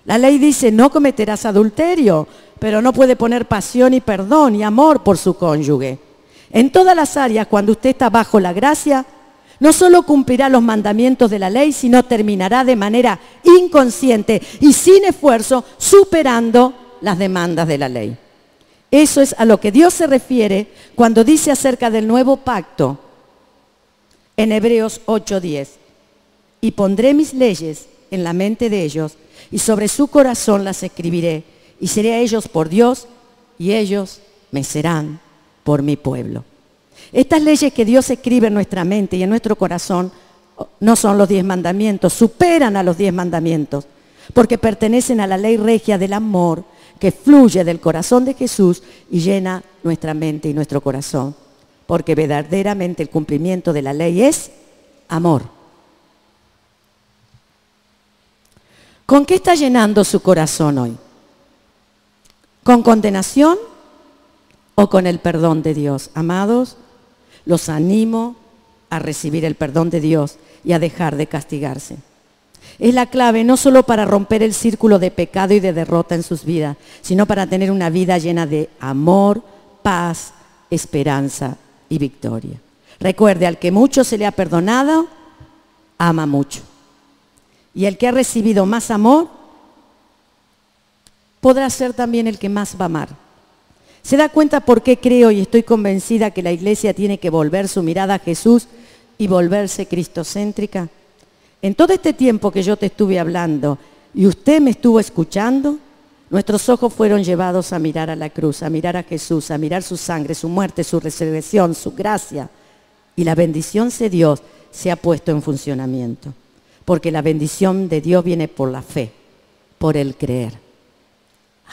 La ley dice, no cometerás adulterio, pero no puede poner pasión y perdón y amor por su cónyuge. En todas las áreas, cuando usted está bajo la gracia, no solo cumplirá los mandamientos de la ley, sino terminará de manera inconsciente y sin esfuerzo superando las demandas de la ley. Eso es a lo que Dios se refiere cuando dice acerca del nuevo pacto en Hebreos 8:10. Y pondré mis leyes en la mente de ellos, y sobre su corazón las escribiré, y seré a ellos por Dios, y ellos me serán por mi pueblo. Estas leyes que Dios escribe en nuestra mente y en nuestro corazón no son los 10 mandamientos, superan a los 10 mandamientos, porque pertenecen a la ley regia del amor que fluye del corazón de Jesús y llena nuestra mente y nuestro corazón. Porque verdaderamente el cumplimiento de la ley es amor. ¿Con qué está llenando su corazón hoy? ¿Con condenación o con el perdón de Dios? Amados, los animo a recibir el perdón de Dios y a dejar de castigarse. Es la clave no solo para romper el círculo de pecado y de derrota en sus vidas, sino para tener una vida llena de amor, paz, esperanza y victoria. Recuerde, al que mucho se le ha perdonado, ama mucho. Y el que ha recibido más amor, podrá ser también el que más va a amar. ¿Se da cuenta por qué creo y estoy convencida que la iglesia tiene que volver su mirada a Jesús y volverse cristocéntrica? En todo este tiempo que yo te estuve hablando y usted me estuvo escuchando, nuestros ojos fueron llevados a mirar a la cruz, a mirar a Jesús, a mirar su sangre, su muerte, su resurrección, su gracia. Y la bendición de Dios se ha puesto en funcionamiento. Porque la bendición de Dios viene por la fe, por el creer.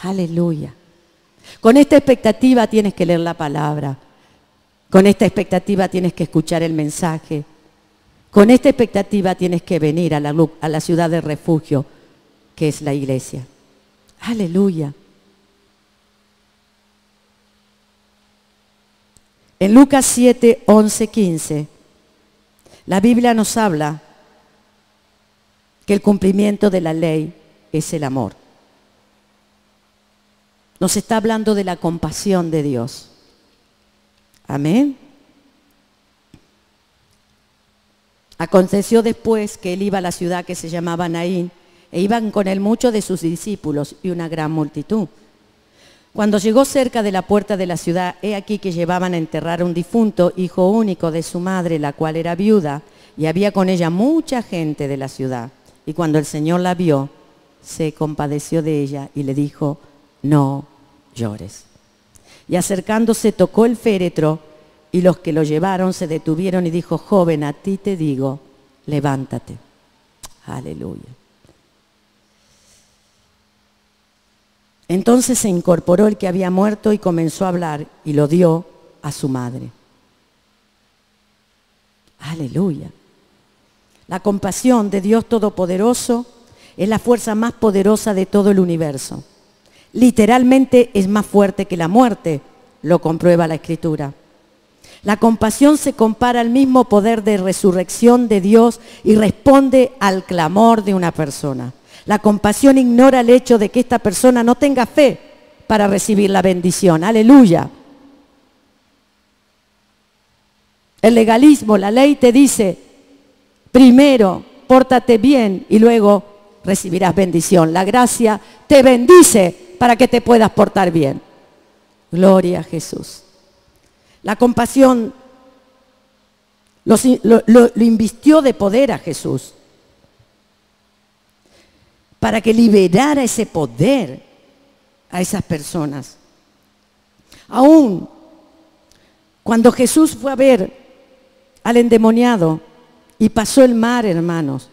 Aleluya. Con esta expectativa tienes que leer la palabra. Con esta expectativa tienes que escuchar el mensaje. Con esta expectativa tienes que venir a la ciudad de refugio, que es la iglesia. Aleluya. En Lucas 7, 11, 15, la Biblia nos habla que el cumplimiento de la ley es el amor. Nos está hablando de la compasión de Dios. Amén. Aconteció después que él iba a la ciudad que se llamaba Naín, e iban con él muchos de sus discípulos y una gran multitud. Cuando llegó cerca de la puerta de la ciudad, he aquí que llevaban a enterrar a un difunto, hijo único de su madre, la cual era viuda, y había con ella mucha gente de la ciudad. Y cuando el Señor la vio, se compadeció de ella y le dijo, no llores. Y acercándose tocó el féretro, y los que lo llevaron se detuvieron y dijo, joven, a ti te digo, levántate. Aleluya. Entonces se incorporó el que había muerto y comenzó a hablar y lo dio a su madre. Aleluya. La compasión de Dios Todopoderoso es la fuerza más poderosa de todo el universo. Literalmente es más fuerte que la muerte, lo comprueba la Escritura. La compasión se compara al mismo poder de resurrección de Dios y responde al clamor de una persona. La compasión ignora el hecho de que esta persona no tenga fe para recibir la bendición. ¡Aleluya! El legalismo, la ley te dice, primero, pórtate bien y luego recibirás bendición. La gracia te bendice para que te puedas portar bien. Gloria a Jesús. La compasión lo invistió de poder a Jesús para que liberara ese poder a esas personas. Aún cuando Jesús fue a ver al endemoniado y pasó el mar, hermanos,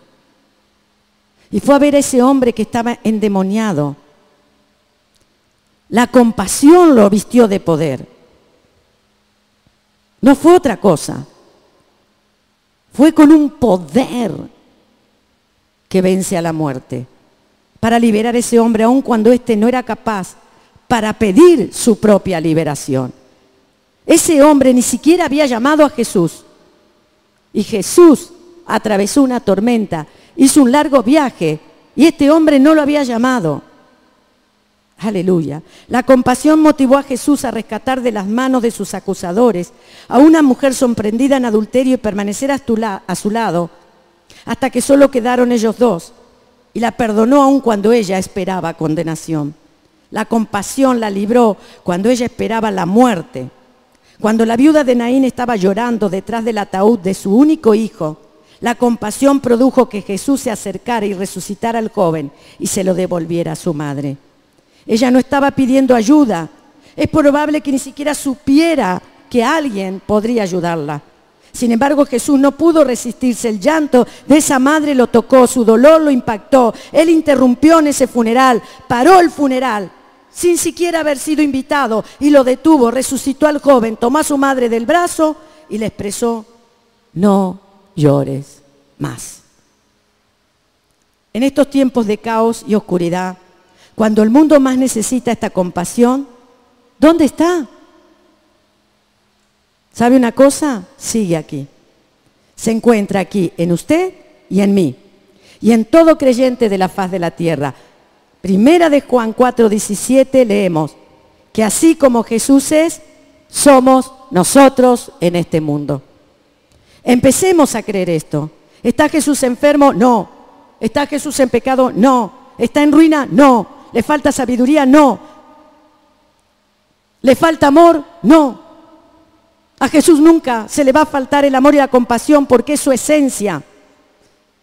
y fue a ver a ese hombre que estaba endemoniado, la compasión lo vistió de poder. No fue otra cosa. Fue con un poder que vence a la muerte para liberar a ese hombre, aun cuando éste no era capaz para pedir su propia liberación. Ese hombre ni siquiera había llamado a Jesús. Y Jesús atravesó una tormenta, hizo un largo viaje y este hombre no lo había llamado. Aleluya. La compasión motivó a Jesús a rescatar de las manos de sus acusadores a una mujer sorprendida en adulterio y permanecer a su lado hasta que solo quedaron ellos dos. Y la perdonó aun cuando ella esperaba condenación. La compasión la libró cuando ella esperaba la muerte. Cuando la viuda de Naín estaba llorando detrás del ataúd de su único hijo, la compasión produjo que Jesús se acercara y resucitara al joven y se lo devolviera a su madre. Ella no estaba pidiendo ayuda. Es probable que ni siquiera supiera que alguien podría ayudarla. Sin embargo, Jesús no pudo resistirse. El llanto de esa madre lo tocó, su dolor lo impactó. Él interrumpió en ese funeral, paró el funeral, sin siquiera haber sido invitado, y lo detuvo. Resucitó al joven, tomó a su madre del brazo y le expresó: no llores más. En estos tiempos de caos y oscuridad, cuando el mundo más necesita esta compasión, ¿dónde está? ¿Sabe una cosa? Sigue aquí. Se encuentra aquí en usted y en mí, y en todo creyente de la faz de la tierra. Primera de Juan 4:17 leemos que así como Jesús es, somos nosotros en este mundo. Empecemos a creer esto. ¿Está Jesús enfermo? No. ¿Está Jesús en pecado? No. ¿Está en ruina? No. ¿Le falta sabiduría? No. ¿Le falta amor? No. A Jesús nunca se le va a faltar el amor y la compasión porque es su esencia.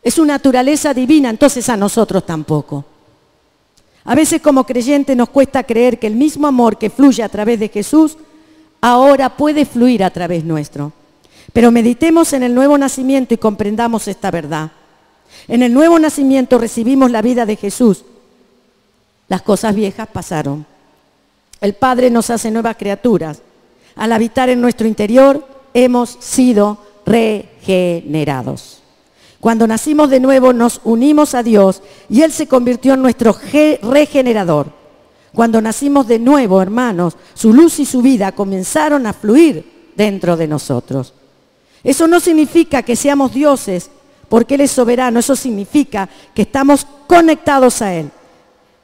Es su naturaleza divina, entonces a nosotros tampoco. A veces como creyentes nos cuesta creer que el mismo amor que fluye a través de Jesús ahora puede fluir a través nuestro. Pero meditemos en el nuevo nacimiento y comprendamos esta verdad. En el nuevo nacimiento recibimos la vida de Jesús. Las cosas viejas pasaron. El Padre nos hace nuevas criaturas. Al habitar en nuestro interior hemos sido regenerados. Cuando nacimos de nuevo nos unimos a Dios y Él se convirtió en nuestro regenerador. Cuando nacimos de nuevo, hermanos, su luz y su vida comenzaron a fluir dentro de nosotros. Eso no significa que seamos dioses, porque Él es soberano. Eso significa que estamos conectados a Él.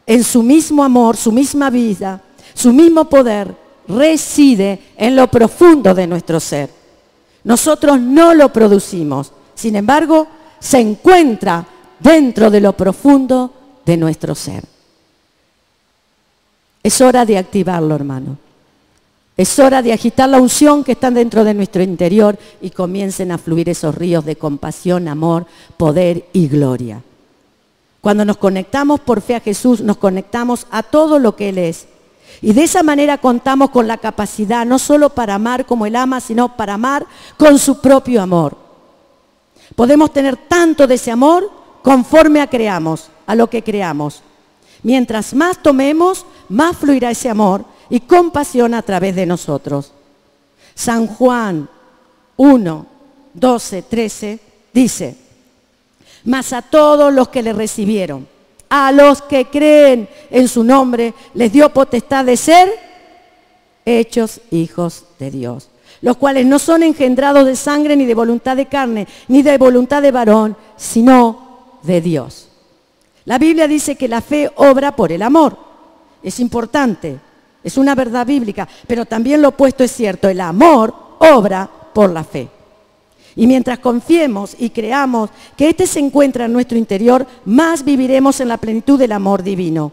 En su mismo amor, su misma vida, su mismo poder reside en lo profundo de nuestro ser. Nosotros no lo producimos, sin embargo, se encuentra dentro de lo profundo de nuestro ser. Es hora de activarlo, hermano. Es hora de agitar la unción que está dentro de nuestro interior y comiencen a fluir esos ríos de compasión, amor, poder y gloria. Cuando nos conectamos por fe a Jesús, nos conectamos a todo lo que Él es. Y de esa manera contamos con la capacidad no solo para amar como Él ama, sino para amar con su propio amor. Podemos tener tanto de ese amor conforme a lo que creamos. Mientras más tomemos, más fluirá ese amor y compasión a través de nosotros. San Juan 1, 12, 13 dice: mas a todos los que le recibieron, a los que creen en su nombre les dio potestad de ser hechos hijos de Dios, los cuales no son engendrados de sangre, ni de voluntad de carne, ni de voluntad de varón, sino de Dios. La Biblia dice que la fe obra por el amor. Es importante, es una verdad bíblica, pero también lo opuesto es cierto, el amor obra por la fe. Y mientras confiemos y creamos que éste se encuentra en nuestro interior, más viviremos en la plenitud del amor divino.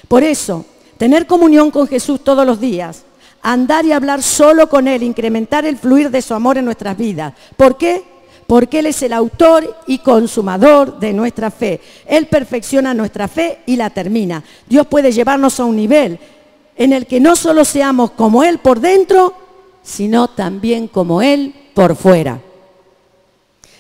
Por eso, tener comunión con Jesús todos los días, andar y hablar solo con Él, incrementar el fluir de su amor en nuestras vidas. ¿Por qué? Porque Él es el autor y consumador de nuestra fe. Él perfecciona nuestra fe y la termina. Dios puede llevarnos a un nivel en el que no solo seamos como Él por dentro, sino también como Él por fuera.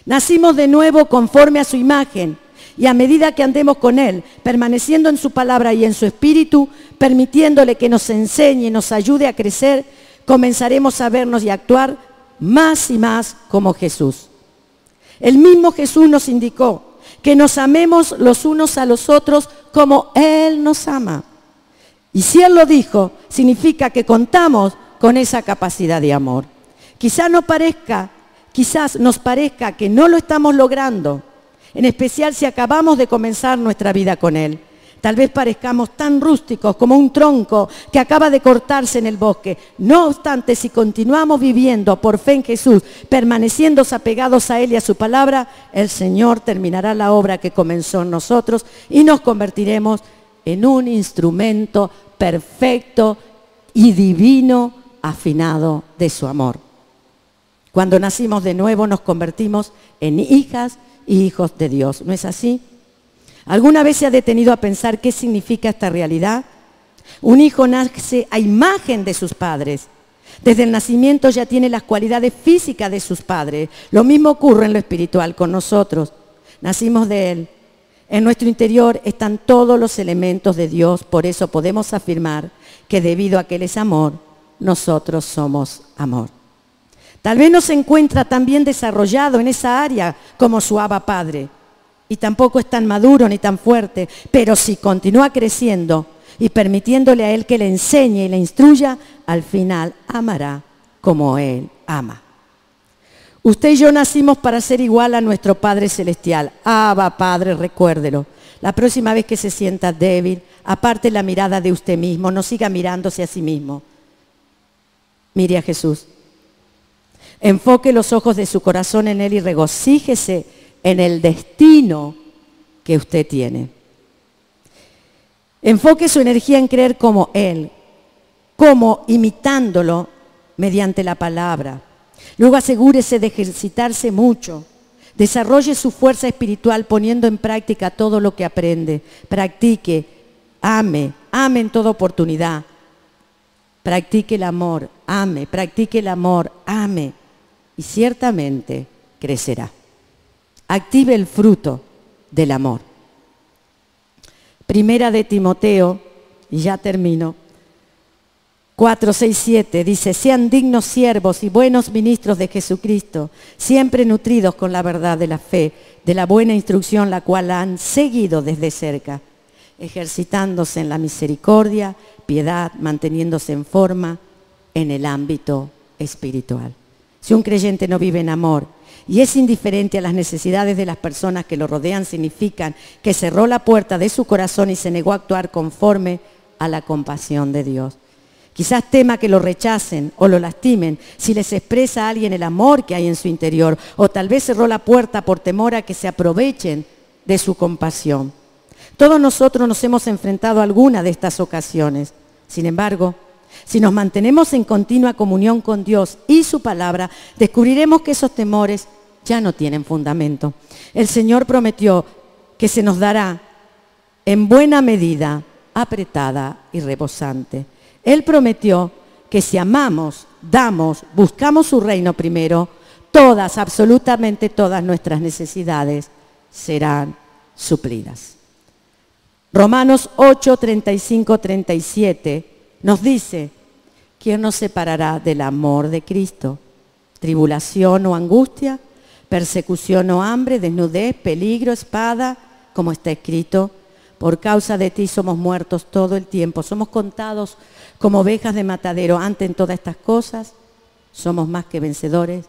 Nacimos de nuevo conforme a su imagen, y a medida que andemos con Él, permaneciendo en su palabra y en su espíritu, permitiéndole que nos enseñe y nos ayude a crecer, comenzaremos a vernos y a actuar más y más como Jesús. El mismo Jesús nos indicó que nos amemos los unos a los otros como Él nos ama. Y si Él lo dijo, significa que contamos con esa capacidad de amor. Quizás nos parezca que no lo estamos logrando, en especial si acabamos de comenzar nuestra vida con Él. Tal vez parezcamos tan rústicos como un tronco que acaba de cortarse en el bosque. No obstante, si continuamos viviendo por fe en Jesús, permaneciendo apegados a Él y a su palabra, el Señor terminará la obra que comenzó en nosotros y nos convertiremos en un instrumento perfecto y divino, afinado de su amor. Cuando nacimos de nuevo nos convertimos en hijas y hijos de Dios. ¿No es así? ¿Alguna vez se ha detenido a pensar qué significa esta realidad? Un hijo nace a imagen de sus padres. Desde el nacimiento ya tiene las cualidades físicas de sus padres. Lo mismo ocurre en lo espiritual con nosotros. Nacimos de Él. En nuestro interior están todos los elementos de Dios. Por eso podemos afirmar que debido a que Él es amor, nosotros somos amor. Tal vez no se encuentra tan bien desarrollado en esa área como su Abba Padre, y tampoco es tan maduro ni tan fuerte, pero si continúa creciendo y permitiéndole a Él que le enseñe y le instruya, al final amará como Él ama. Usted y yo nacimos para ser igual a nuestro Padre Celestial. Abba Padre, recuérdelo. La próxima vez que se sienta débil, aparte la mirada de usted mismo, no siga mirándose a sí mismo. Mire a Jesús. Enfoque los ojos de su corazón en Él y regocíjese en el destino que usted tiene. Enfoque su energía en creer como Él, como imitándolo mediante la palabra. Luego asegúrese de ejercitarse mucho. Desarrolle su fuerza espiritual poniendo en práctica todo lo que aprende. Practique, ame en toda oportunidad. Practique el amor, practique el amor, ame. Y ciertamente crecerá. Active el fruto del amor. Primera de Timoteo, y ya termino, 4, 6, 7, dice: sean dignos siervos y buenos ministros de Jesucristo, siempre nutridos con la verdad de la fe, de la buena instrucción, la cual han seguido desde cerca, ejercitándose en la misericordia, piedad, manteniéndose en forma en el ámbito espiritual. Si un creyente no vive en amor y es indiferente a las necesidades de las personas que lo rodean, significan que cerró la puerta de su corazón y se negó a actuar conforme a la compasión de Dios. Quizás tema que lo rechacen o lo lastimen si les expresa a alguien el amor que hay en su interior, o tal vez cerró la puerta por temor a que se aprovechen de su compasión. Todos nosotros nos hemos enfrentado a alguna de estas ocasiones. Sin embargo, si nos mantenemos en continua comunión con Dios y su palabra, descubriremos que esos temores ya no tienen fundamento. El Señor prometió que se nos dará en buena medida, apretada y rebosante. Él prometió que si amamos, damos, buscamos su reino primero, todas, absolutamente todas nuestras necesidades serán suplidas. Romanos 8, 35, 37 nos dice: ¿quién nos separará del amor de Cristo? ¿Tribulación o angustia? ¿Persecución o hambre? ¿Desnudez, peligro, espada? Como está escrito: por causa de ti somos muertos todo el tiempo, somos contados como ovejas de matadero. Antes en todas estas cosas somos más que vencedores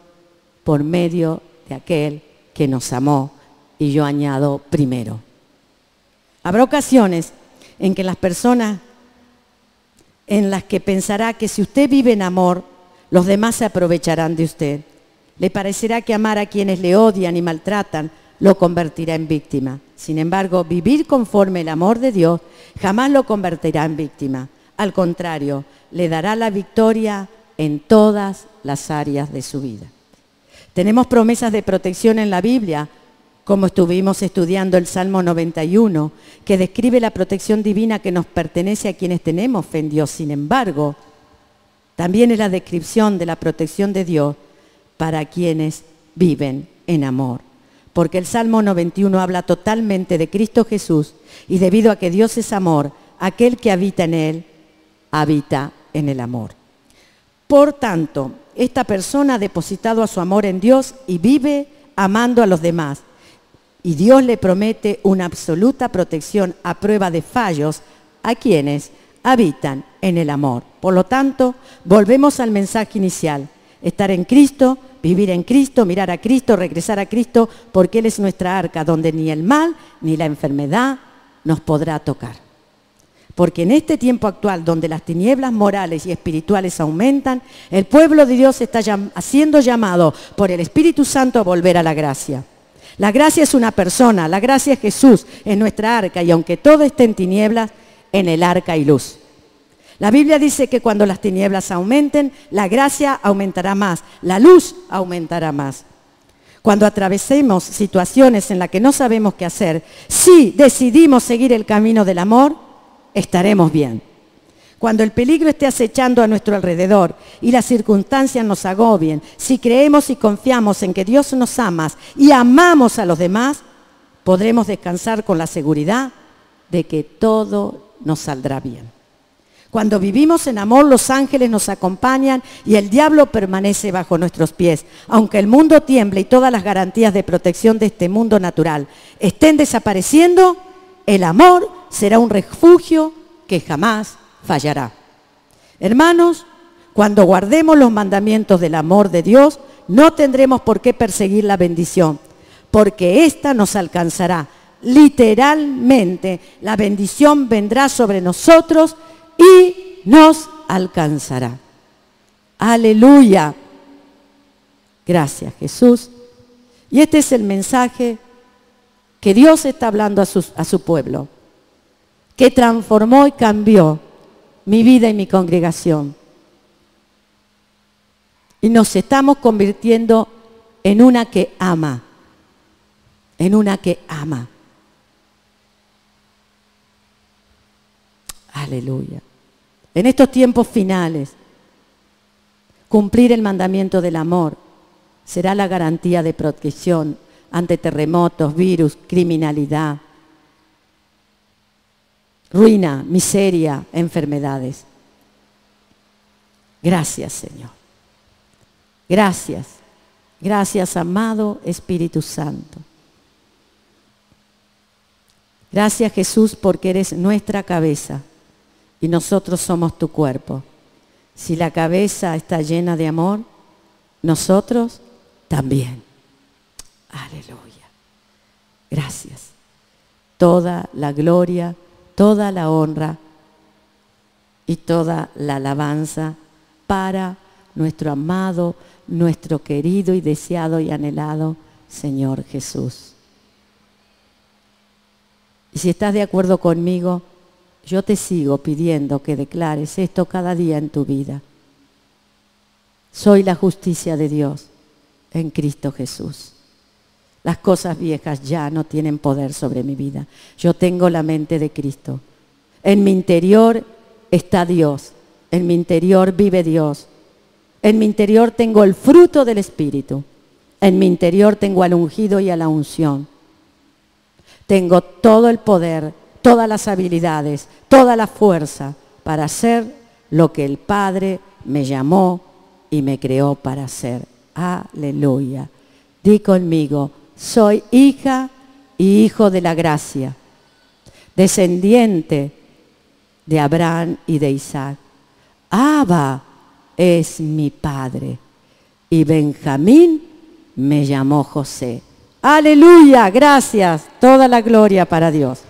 por medio de aquel que nos amó, y yo añado primero. Habrá ocasiones en que las personas en las que pensará que si usted vive en amor, los demás se aprovecharán de usted. Le parecerá que amar a quienes le odian y maltratan lo convertirá en víctima. Sin embargo, vivir conforme el amor de Dios jamás lo convertirá en víctima. Al contrario, le dará la victoria en todas las áreas de su vida. Tenemos promesas de protección en la Biblia, como estuvimos estudiando el Salmo 91, que describe la protección divina que nos pertenece a quienes tenemos fe en Dios. Sin embargo, también es la descripción de la protección de Dios para quienes viven en amor. Porque el Salmo 91 habla totalmente de Cristo Jesús, y debido a que Dios es amor, aquel que habita en Él, habita en el amor. Por tanto, esta persona ha depositado a su amor en Dios y vive amando a los demás. Y Dios le promete una absoluta protección a prueba de fallos a quienes habitan en el amor. Por lo tanto, volvemos al mensaje inicial: estar en Cristo, vivir en Cristo, mirar a Cristo, regresar a Cristo, porque Él es nuestra arca, donde ni el mal ni la enfermedad nos podrá tocar. Porque en este tiempo actual, donde las tinieblas morales y espirituales aumentan, el pueblo de Dios está siendo llamado por el Espíritu Santo a volver a la gracia. La gracia es una persona, la gracia es Jesús, es nuestra arca, y aunque todo esté en tinieblas, en el arca hay luz. La Biblia dice que cuando las tinieblas aumenten, la gracia aumentará más, la luz aumentará más. Cuando atravesemos situaciones en las que no sabemos qué hacer, si decidimos seguir el camino del amor, estaremos bien. Cuando el peligro esté acechando a nuestro alrededor y las circunstancias nos agobien, si creemos y confiamos en que Dios nos ama y amamos a los demás, podremos descansar con la seguridad de que todo nos saldrá bien. Cuando vivimos en amor, los ángeles nos acompañan y el diablo permanece bajo nuestros pies. Aunque el mundo tiemble y todas las garantías de protección de este mundo natural estén desapareciendo, el amor será un refugio que jamás fallará. Hermanos, cuando guardemos los mandamientos del amor de Dios, no tendremos por qué perseguir la bendición, porque ésta nos alcanzará. Literalmente, la bendición vendrá sobre nosotros y nos alcanzará. Aleluya. Gracias, Jesús. Y este es el mensaje que Dios está hablando a su pueblo, que transformó y cambió mi vida y mi congregación. Y nos estamos convirtiendo en una que ama, en una que ama. Aleluya. En estos tiempos finales, cumplir el mandamiento del amor será la garantía de protección ante terremotos, virus, criminalidad, ruina, miseria, enfermedades. Gracias, Señor. Gracias. Gracias, amado Espíritu Santo. Gracias, Jesús, porque eres nuestra cabeza y nosotros somos tu cuerpo. Si la cabeza está llena de amor, nosotros también. Aleluya. Gracias. Toda la gloria, toda la honra y toda la alabanza para nuestro amado, nuestro querido y deseado y anhelado Señor Jesús. Y si estás de acuerdo conmigo, yo te sigo pidiendo que declares esto cada día en tu vida. Soy la justicia de Dios en Cristo Jesús. Las cosas viejas ya no tienen poder sobre mi vida. Yo tengo la mente de Cristo. En mi interior está Dios. En mi interior vive Dios. En mi interior tengo el fruto del Espíritu. En mi interior tengo al ungido y a la unción. Tengo todo el poder, todas las habilidades, toda la fuerza para hacer lo que el Padre me llamó y me creó para hacer. Aleluya. Di conmigo: soy hija y hijo de la gracia. descendiente de Abraham y de Isaac. Abba es mi padre y Benjamín me llamó José. Aleluya, gracias, toda la gloria para Dios.